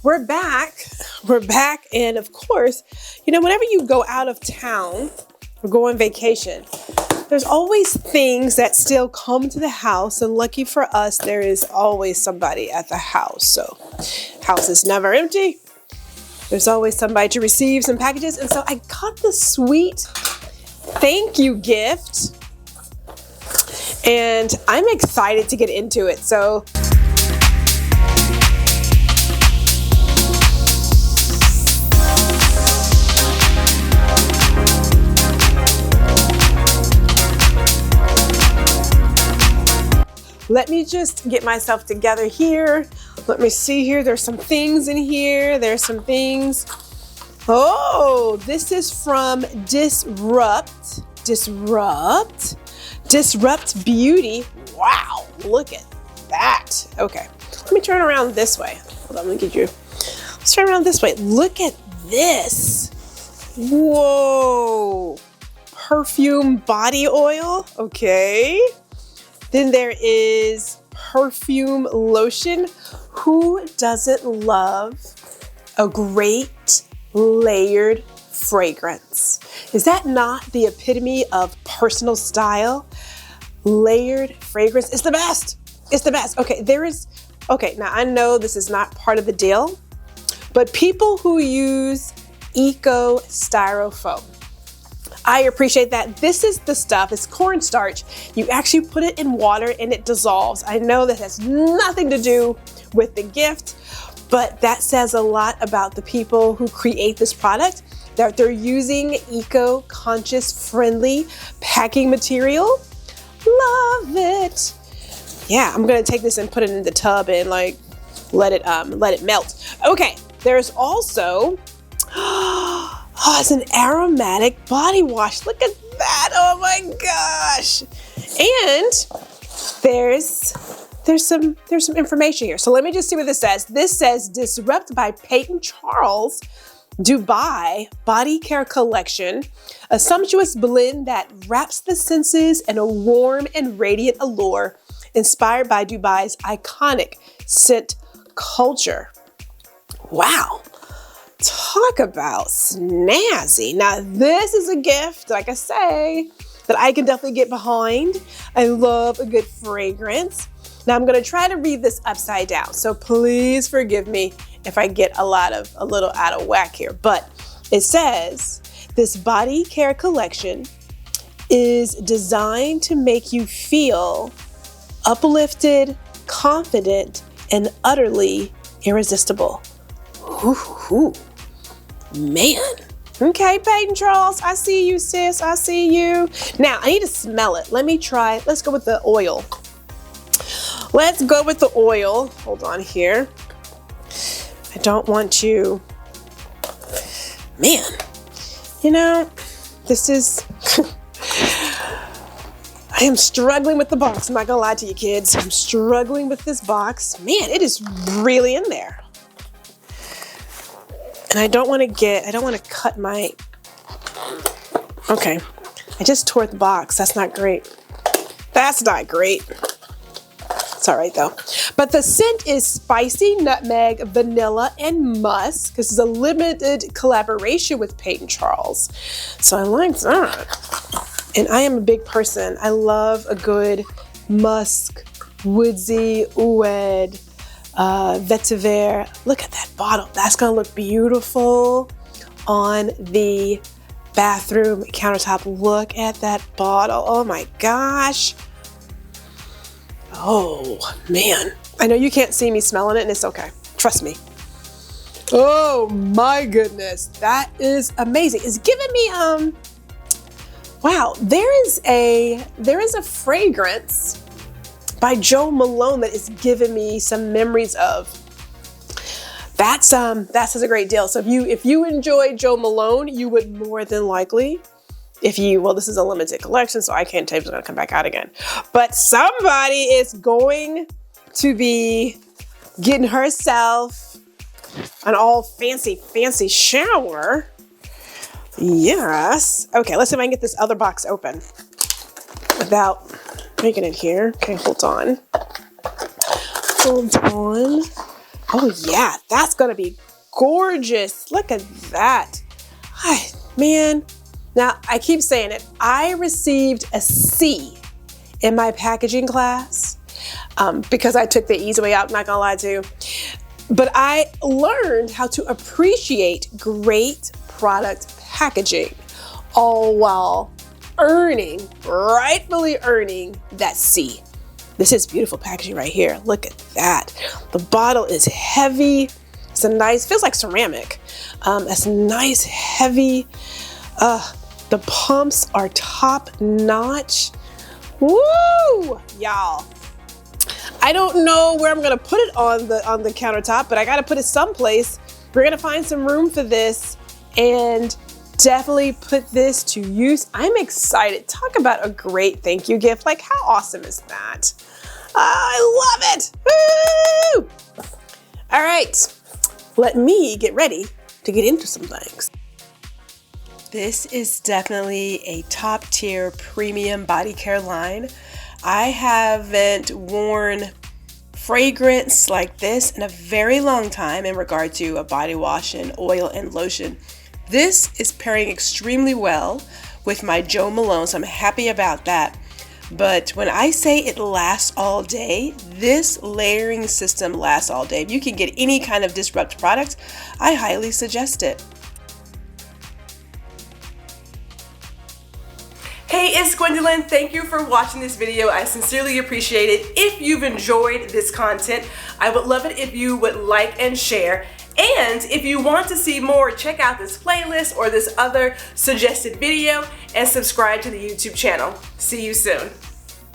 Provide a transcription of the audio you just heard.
we're back. We're back. And of course, you know, whenever you go out of town or go on vacation, there's always things that still come to the house. And lucky for us, there is always somebody at the house. So house is never empty. There's always somebody to receive some packages. And so I got this sweet thank you gift. And I'm excited to get into it. So let me just get myself together here. Let me see here. There's some things in here. There's some things. Oh, this is from Dysrupt Beauty. Wow, look at that. Okay, let me turn around this way. Hold on, let me get you. Let's turn around this way. Look at this. Whoa, perfume body oil. Okay. Then there is perfume lotion. Who doesn't love a great layered fragrance? Is that not the epitome of personal style? Layered fragrance is the best. It's the best. Okay, now I know this is not part of the deal, but people who use eco styrofoam, I appreciate that. This is the stuff, it's cornstarch. You actually put it in water and it dissolves. I know that has nothing to do with the gift, but that says a lot about the people who create this product, that they're using eco-conscious friendly packing material. Love it. Yeah, I'm gonna take this and put it in the tub and like let it melt. Okay, there's also, oh, it's an aromatic body wash. Look at that. Oh my gosh. And there's some information here. So let me just see what this says. This says Dysrupt by Peyton Charles, Dubai Body Care Collection, a sumptuous blend that wraps the senses in a warm and radiant allure inspired by Dubai's iconic scent culture. Wow. Talk about snazzy. Now this is a gift, like I say, that I can definitely get behind. I love a good fragrance. Now I'm gonna try to read this upside down, so please forgive me if I get a little out of whack here. But it says, this body care collection is designed to make you feel uplifted, confident, and utterly irresistible. Ooh. Man. Okay, Peyton Charles, I see you, sis. I see you. Now, I need to smell it. Let's go with the oil. Let's go with the oil. Hold on here. I don't want to, man, you know, this is, I am struggling with the box. I'm not gonna lie to you kids. I'm struggling with this box. Man, it is really in there. And I don't want to cut my, okay. I just tore the box. That's not great. That's not great. It's all right though. But the scent is spicy, nutmeg, vanilla, and musk. This is a limited collaboration with Peyton Charles. So I like that. And I am a big person. I love a good musk, woodsy, oud, vetiver. Look at that bottle. That's gonna look beautiful on the bathroom countertop. Look at that bottle. Oh my gosh. Oh man. I know you can't see me smelling it and it's okay. Trust me. Oh my goodness. That is amazing. It's giving me, wow, there is a fragrance by Jo Malone that is giving me some memories of. That's such a great deal. So if you enjoy Jo Malone, you would more than likely, well, this is a limited collection, so I can't tell you if it's gonna come back out again. But somebody is going to be getting herself an all fancy shower. Yes. Okay, let's see if I can get this other box open without making it here. Okay, hold on. Oh yeah, that's gonna be gorgeous. Look at that. Ay, man. Now, I keep saying it. I received a C in my packaging class because I took the easy way out, not gonna lie to you. But I learned how to appreciate great product packaging, all while rightfully earning that C. This is beautiful packaging right here. Look at that. The bottle is heavy. It's a nice, feels like ceramic. It's nice, heavy. The pumps are top notch. Woo, y'all. I don't know where I'm gonna put it on the countertop, but I gotta put it someplace. We're gonna find some room for this and definitely put this to use. I'm excited. Talk about a great thank you gift. Like, how awesome is that? I love it. Woo! All right, let me get ready to get into some things. This is definitely a top tier premium body care line. I haven't worn fragrance like this in a very long time in regard to a body wash and oil and lotion. This is pairing extremely well with my Jo Malone, so I'm happy about that. But when I say it lasts all day, this layering system lasts all day. If you can get any kind of Dysrupt product, I highly suggest it. Hey, it's Gwendolyn. Thank you for watching this video. I sincerely appreciate it. If you've enjoyed this content, I would love it if you would like and share. And if you want to see more, check out this playlist or this other suggested video and subscribe to the YouTube channel. See you soon.